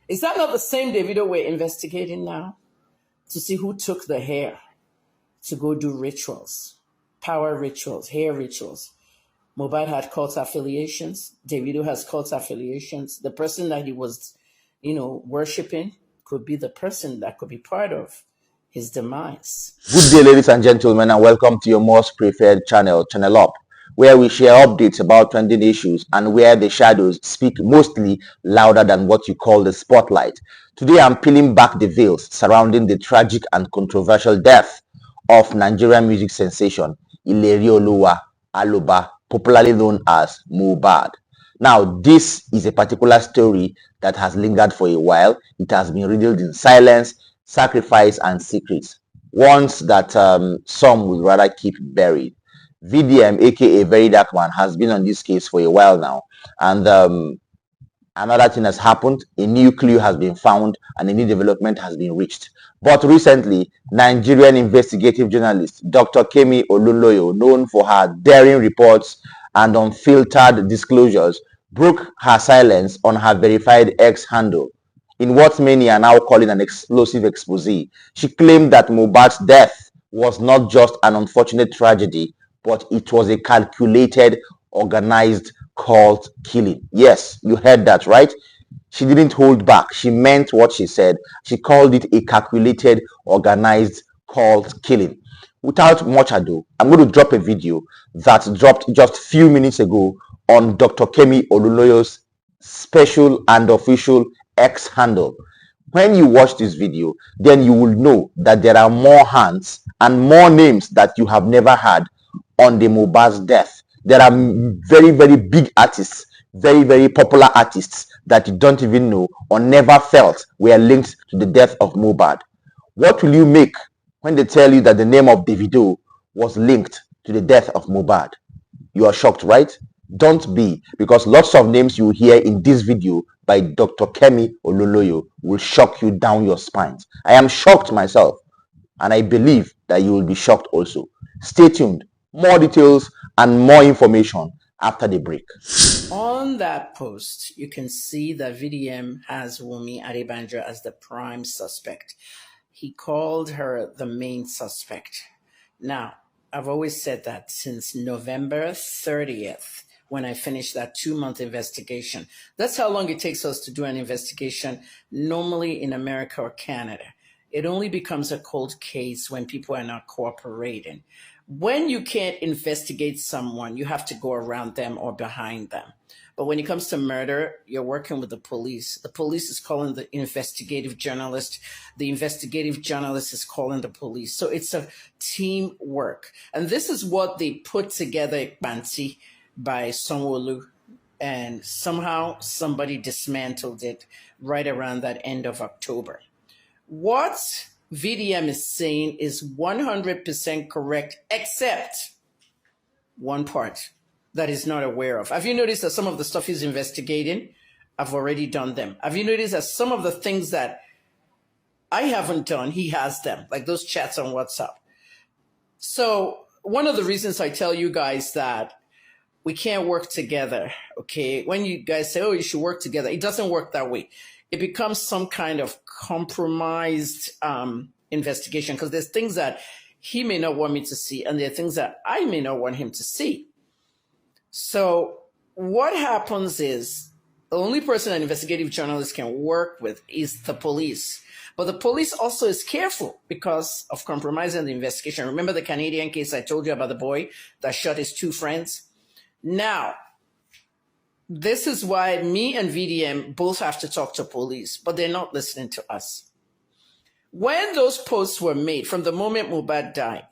Is that not the same Davido we're investigating now? To see who took the hair to go do rituals, power rituals, hair rituals. Mohbad had cult affiliations. Davido has cult affiliations. The person that he was, worshiping could be the person that could be part of his demise. Good day, ladies and gentlemen, and welcome to your most preferred channel, Channel Up, where we share updates about trending issues and where the shadows speak mostly louder than what you call the spotlight. Today, I'm peeling back the veils surrounding the tragic and controversial death of Nigerian music sensation Ilerioluwa Aloba, popularly known as Mohbad. Now, this is a particular story that has lingered for a while. It has been riddled in silence, sacrifice, and secrets. Ones that some would rather keep buried. VDM, aka Very Dark Man, has been on this case for a while now. And another thing has happened. A new clue has been found and a new development has been reached. But recently, Nigerian investigative journalist Dr. Kemi Olunloyo, known for her daring reports and unfiltered disclosures, broke her silence on her verified X handle. In what many are now calling an explosive expose, she claimed that Mohbad's death was not just an unfortunate tragedy, but it was a calculated, organized cult killing. Yes, you heard that right. She didn't hold back. She meant what she said. She called it a calculated, organized cult killing. Without much ado, I'm going to drop a video that dropped just a few minutes ago on Dr. Kemi Olunloyo's special and official X handle. When you watch this video, then you will know that there are more hands and more names that you have never had on the Mohbad's death. There are very, very big artists, very, very popular artists that you don't even know or never felt were linked to the death of Mohbad. What will you make when they tell you that the name of Davido was linked to the death of Mohbad? You are shocked, right? Don't be, because lots of names you hear in this video by Dr. Kemi Olunloyo will shock you down your spines. I am shocked myself, and I believe that you will be shocked also. Stay tuned. More details and more information after the break. On that post, you can see that VDM has Wunmi Adebanjo as the prime suspect. He called her the main suspect. Now, I've always said that since November 30th, when I finished that 2-month investigation. That's how long it takes us to do an investigation, normally in America or Canada. It only becomes a cold case when people are not cooperating. When you can't investigate someone, you have to go around them or behind them. But when it comes to murder, you're working with the police. The police is calling the investigative journalist. The investigative journalist is calling the police. So it's a teamwork. And this is what they put together, Bansi, by Sanwo-Olu, and somehow somebody dismantled it right around that end of October. What VDM is saying is 100% correct, except one part that he's not aware of. Have you noticed that some of the stuff he's investigating, I've already done them? Have you noticed that some of the things that I haven't done, he has them, like those chats on WhatsApp? So one of the reasons I tell you guys that we can't work together, okay? When you guys say, oh, you should work together, it doesn't work that way. It becomes some kind of compromised investigation, because there's things that he may not want me to see, and there are things that I may not want him to see. So what happens is the only person an investigative journalist can work with is the police. But the police also is careful because of compromising the investigation. Remember the Canadian case I told you about, the boy that shot his 2 friends? Now, this is why me and VDM both have to talk to police, but they're not listening to us. When those posts were made, from the moment Mohbad died,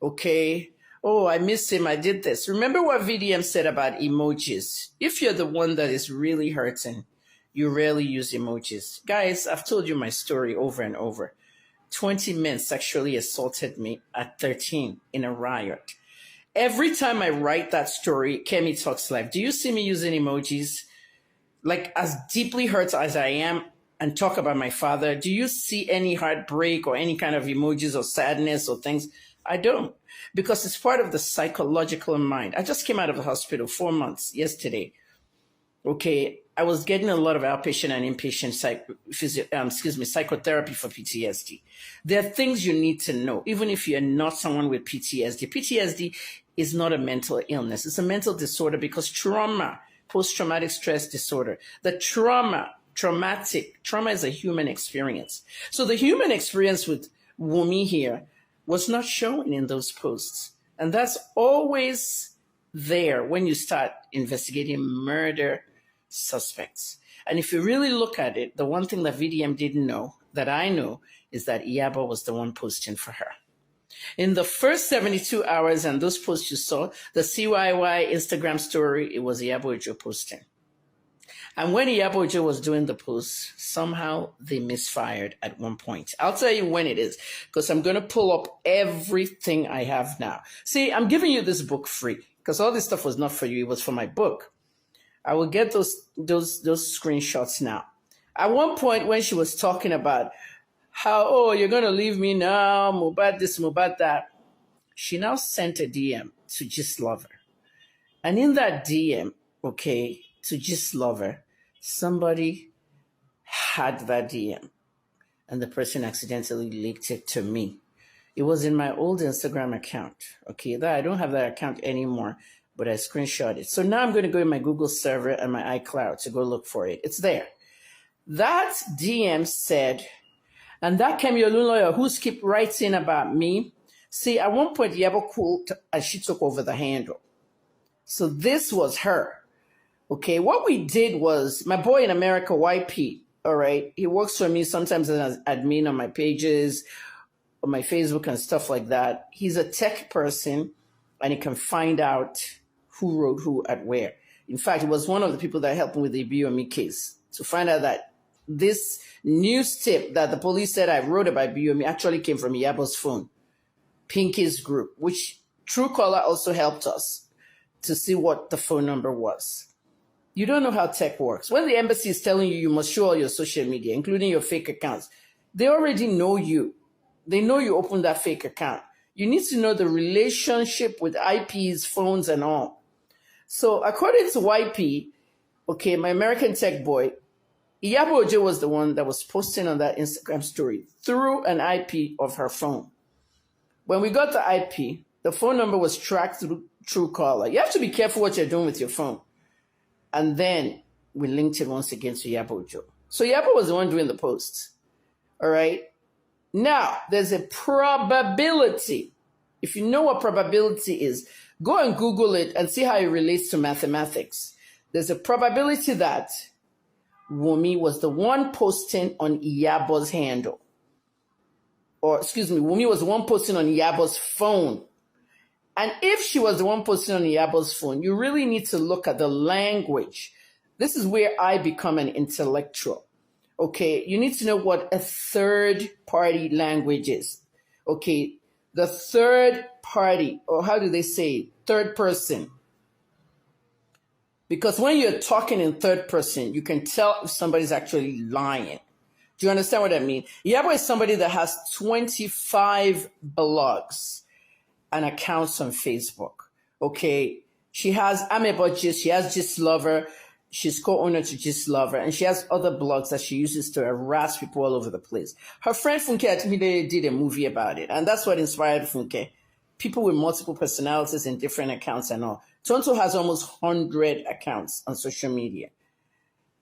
okay, oh, I miss him, I did this. Remember what VDM said about emojis? If you're the one that is really hurting, you rarely use emojis. Guys, I've told you my story over and over. 20 men sexually assaulted me at 13 in a riot. Every time I write that story, Kemi Talks Live, do you see me using emojis? Like, as deeply hurt as I am and talk about my father, do you see any heartbreak or any kind of emojis or sadness or things? I don't, because it's part of the psychological mind. I just came out of the hospital 4 months yesterday. Okay, I was getting a lot of outpatient and inpatient psychotherapy for PTSD. There are things you need to know, even if you're not someone with PTSD. PTSD is not a mental illness. It's a mental disorder because trauma, post-traumatic stress disorder, trauma is a human experience. So the human experience with Wumi here was not shown in those posts. And that's always there when you start investigating murder suspects. And if you really look at it, the one thing that VDM didn't know, that I know, is that Iyabo was the one posting for her. In the first 72 hours and those posts you saw, the CYY Instagram story, it was Iyabo Ojo posting. And when Iyabo Ojo was doing the posts, somehow they misfired at one point. I'll tell you when it is, because I'm going to pull up everything I have now. See, I'm giving you this book free, because all this stuff was not for you, it was for my book. I will get those screenshots now. At one point when she was talking about how, oh, you're going to leave me now, Mohbad this, Mohbad that, she now sent a DM to Just Lover. And in that DM, okay, to Just Lover, somebody had that DM and the person accidentally leaked it to me. It was in my old Instagram account, okay, that I don't have that account anymore, but I screenshot it. So now I'm going to go in my Google server and my iCloud to go look for it. It's there. That DM said, and that Kemi Olunloyo, who's keep writing about me, see, at one point, Iyabo quote, and she took over the handle. So this was her. Okay, what we did was, my boy in America, YP, all right, he works for me sometimes as an admin on my pages, on my Facebook and stuff like that. He's a tech person, and he can find out who wrote who at where. In fact, he was one of the people that helped me with the Biyomi case to find out that this news tip that the police said I wrote about Biyomi actually came from Iyabo's phone, Pinky's group, which Truecaller also helped us to see what the phone number was. You don't know how tech works. When the embassy is telling you you must show all your social media, including your fake accounts, they already know you. They know you opened that fake account. You need to know the relationship with IPs, phones, and all. So according to YP, okay, my American tech boy, Iyabo Ojo was the one that was posting on that Instagram story through an IP of her phone. When we got the IP, the phone number was tracked through Truecaller. You have to be careful what you're doing with your phone. And then we linked it once again to Iyabo Ojo. So Iyabo was the one doing the posts. All right. Now, there's a probability. If you know what probability is, go and Google it and see how it relates to mathematics. There's a probability that Wumi was the one posting on Iyabo's handle. Or, excuse me, Wumi was the one posting on Iyabo's phone. And if she was the one posting on Iyabo's phone, you really need to look at the language. This is where I become an intellectual. Okay, you need to know what a third-party language is. Okay, the third party, or how do they say, third person. Because when you're talking in third person, you can tell if somebody's actually lying. Do you understand what I mean? Iyabo is somebody that has 25 blogs and accounts on Facebook. Okay, she has Amebo Gist, she has Gist Lover, she's co-owner to Gist Lover, and she has other blogs that she uses to harass people all over the place. Her friend Funke Atimide did a movie about it, and that's what inspired Funke. People with multiple personalities and different accounts and all. Tonto has almost 100 accounts on social media.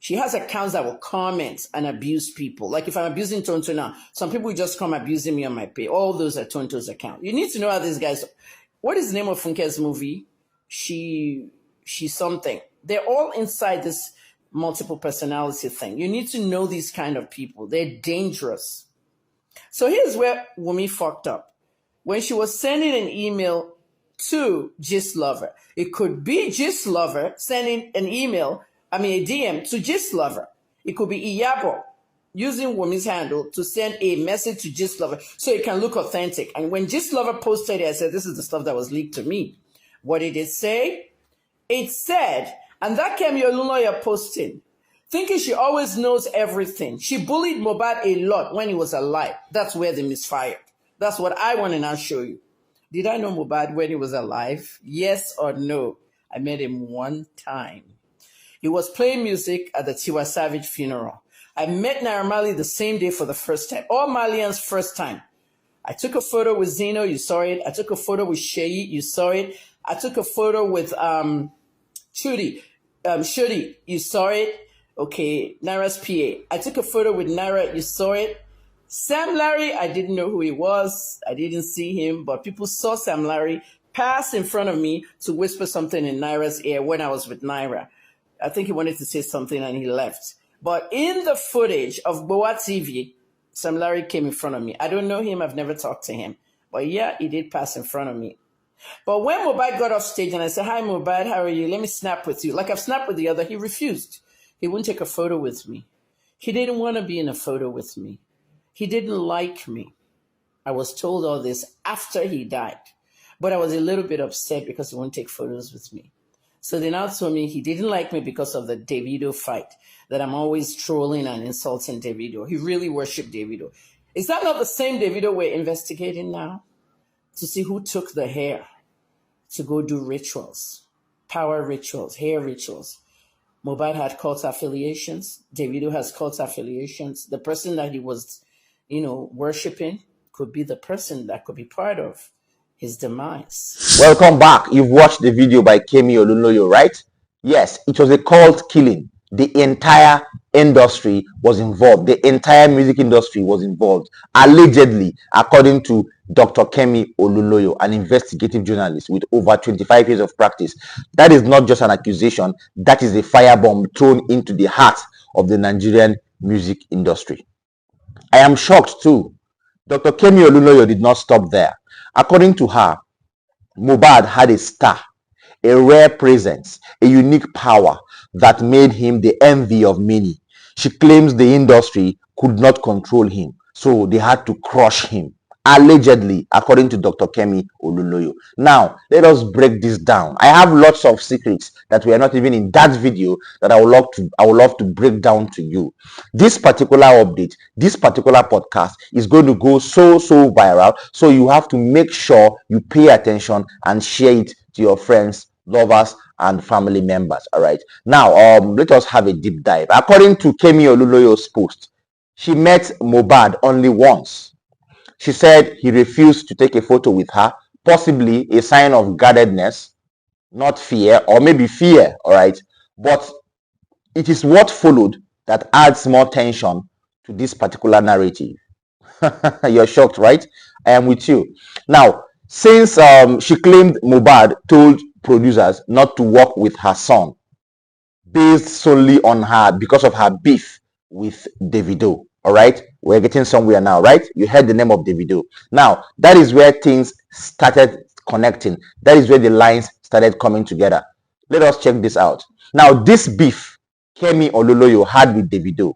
She has accounts that will comment and abuse people. Like if I'm abusing Tonto now, some people will just come abusing me on my page. All those are Tonto's account. You need to know how these guys. What is the name of Funke's movie? She's something. They're all inside this multiple personality thing. You need to know these kind of people. They're dangerous. So here's where Wumi fucked up. When she was sending an email to Gist Lover, it could be Gist Lover sending an email, a DM to Gist Lover. It could be Iyabo using Wumi's handle to send a message to Gist Lover so it can look authentic. And when Gist Lover posted it, I said, this is the stuff that was leaked to me. What did it say? It said, and that Kemi Olunloyo posting, thinking she always knows everything. She bullied Mohbad a lot when he was alive. That's where they misfired. That's what I want to now show you. Did I know Mohbad when he was alive? Yes or no? I met him one time. He was playing music at the Tiwa Savage funeral. I met Naira Marley the same day for the first time. All Malians' first time. I took a photo with Zeno, you saw it. I took a photo with Sheyi, you saw it. I took a photo with Shudi, you saw it. Okay, Naira's PA. I took a photo with Naira, you saw it. Sam Larry, I didn't know who he was. I didn't see him, but people saw Sam Larry pass in front of me to whisper something in Naira's ear when I was with Naira. I think he wanted to say something and he left. But in the footage of Boa TV, Sam Larry came in front of me. I don't know him. I've never talked to him. But yeah, he did pass in front of me. But when Mohbad got off stage and I said, "Hi, Mohbad, how are you? Let me snap with you." Like I've snapped with the other, he refused. He wouldn't take a photo with me. He didn't want to be in a photo with me. He didn't like me. I was told all this after he died. But I was a little bit upset because he wouldn't take photos with me. So they now told me he didn't like me because of the Davido fight, that I'm always trolling and insulting Davido. He really worshipped Davido. Is that not the same Davido we're investigating now? To see who took the hair to go do rituals, power rituals, hair rituals. Mohbad had cult affiliations. Davido has cult affiliations. The person that he was, worshipping could be the person that could be part of his demise. Welcome back. You've watched the video by Kemi Olunloyo, right? Yes, it was a cult killing. The entire industry was involved. The entire music industry was involved. Allegedly, according to Dr. Kemi Olunloyo, an investigative journalist with over 25 years of practice. That is not just an accusation. That is a firebomb thrown into the heart of the Nigerian music industry. I am shocked too. Dr. Kemi Olunloyo did not stop there. According to her, Mohbad had a star, a rare presence, a unique power that made him the envy of many. She claims the industry could not control him, so they had to crush him. Allegedly, according to Dr. Kemi Olunloyo. Now, let us break this down. I have lots of secrets that we are not even in that video that I would love to break down to you. This particular update, this particular podcast is going to go so viral, so you have to make sure you pay attention and share it to your friends, lovers, and family members. All right. Now, let us have a deep dive. According to Kemi Olunloyo's post, she met Mohbad only once. She said he refused to take a photo with her, possibly a sign of guardedness, not fear, or maybe fear, all right? But it is what followed that adds more tension to this particular narrative. You're shocked, right? I am with you. Now, since she claimed Mohbad told producers not to work with her son, based solely on her, because of her beef with Davido. All right, we're getting somewhere now, right? You heard the name of Davido. Now, that is where things started connecting. That is where the lines started coming together. Let us check this out. Now, this beef Kemi Olunloyo had with Davido,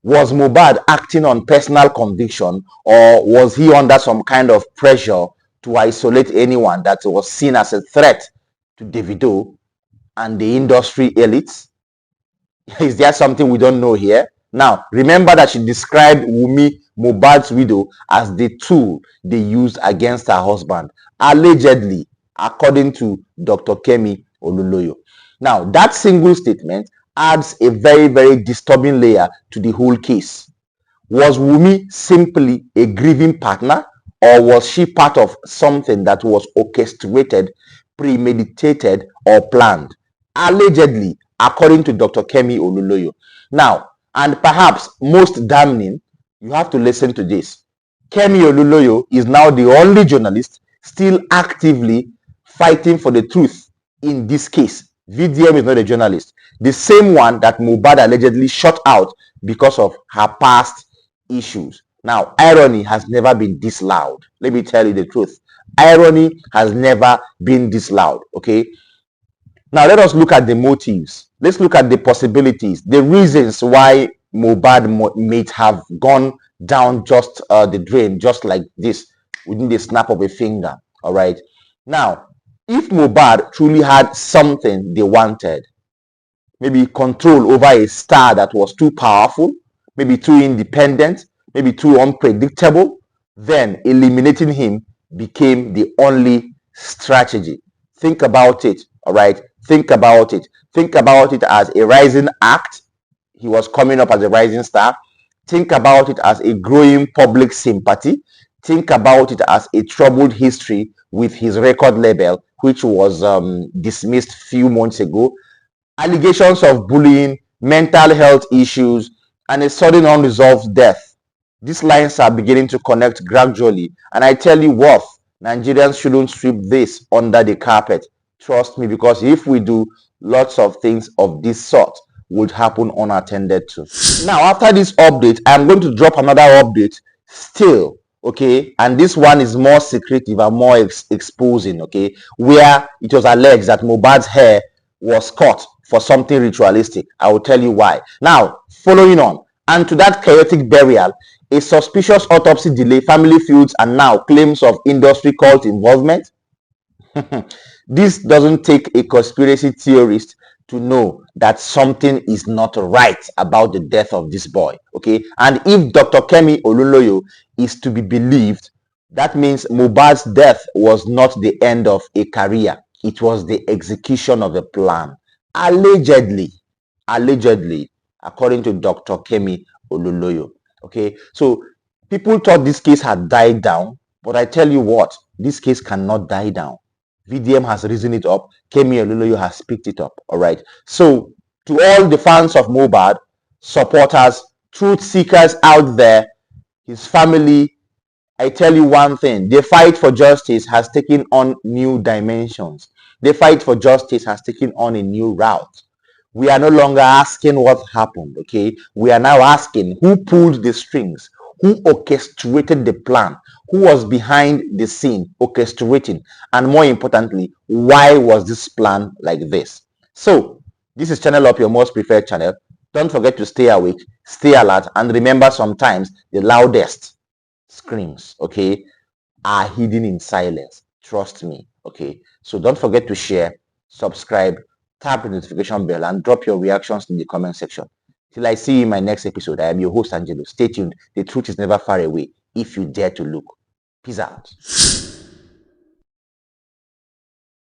was Mohbad acting on personal conviction, or was he under some kind of pressure to isolate anyone that was seen as a threat to Davido and the industry elites? Is there something we don't know here? Now, remember that she described Wunmi, Mohbad's widow, as the tool they used against her husband, allegedly, according to Dr. Kemi Olunloyo. Now, that single statement adds a very disturbing layer to the whole case. Was Wunmi simply a grieving partner, or was she part of something that was orchestrated, premeditated, or planned? Allegedly, according to Dr. Kemi Olunloyo. Now, and perhaps most damning, you have to listen to this. Kemi Olunloyo is now the only journalist still actively fighting for the truth in this case. VDM is not a journalist. The same one that Mohbad allegedly shut out because of her past issues. Now, irony has never been this loud. Let me tell you the truth. Irony has never been this loud, okay? Now, let us look at the motives. Let's look at the possibilities, the reasons why Mohbad might have gone down just the drain, just like this, within the snap of a finger. All right. Now, if Mohbad truly had something they wanted, maybe control over a star that was too powerful, maybe too independent, maybe too unpredictable, then eliminating him became the only strategy. Think about it. All right. Think about it. Think about it as a rising act. He was coming up as a rising star. Think about it as a growing public sympathy. Think about it as a troubled history with his record label, which was dismissed few months ago. Allegations of bullying, mental health issues, and a sudden unresolved death. These lines are beginning to connect gradually, and I tell you what, Nigerians shouldn't sweep this under the carpet. Trust me, because if we do, lots of things of this sort would happen unattended to. Now, after this update, I'm going to drop another update still, okay, and this one is more secretive and more exposing, okay, where it was alleged that Mohbad's hair was cut for something ritualistic. I will tell you why. Now, following on, and to that chaotic burial, a suspicious autopsy delay, family feuds, and now claims of industry cult involvement. This doesn't take a conspiracy theorist to know that something is not right about the death of this boy, okay? And if Dr. Kemi Olunloyo is to be believed, that means Mohbad's death was not the end of a career. It was the execution of a plan. Allegedly, according to Dr. Kemi Olunloyo, okay? So people thought this case had died down, but I tell you what, this case cannot die down. VDM has risen it up. Kemi Olunloyo has picked it up. All right. So to all the fans of Mohbad, supporters, truth seekers out there, his family, I tell you one thing, the fight for justice has taken on new dimensions. The fight for justice has taken on a new route. We are no longer asking what happened, okay? We are now asking who pulled the strings, who orchestrated the plan, who was behind the scene orchestrating, and more importantly, why was this plan like this? So, this is Channel Up, your most preferred channel. Don't forget to stay awake, stay alert, and remember sometimes the loudest screams, okay, are hidden in silence. Trust me, okay? So don't forget to share, subscribe, tap the notification bell, and drop your reactions in the comment section. Till I see you in my next episode, I am your host, Angelo. Stay tuned. The truth is never far away if you dare to look. Peace out.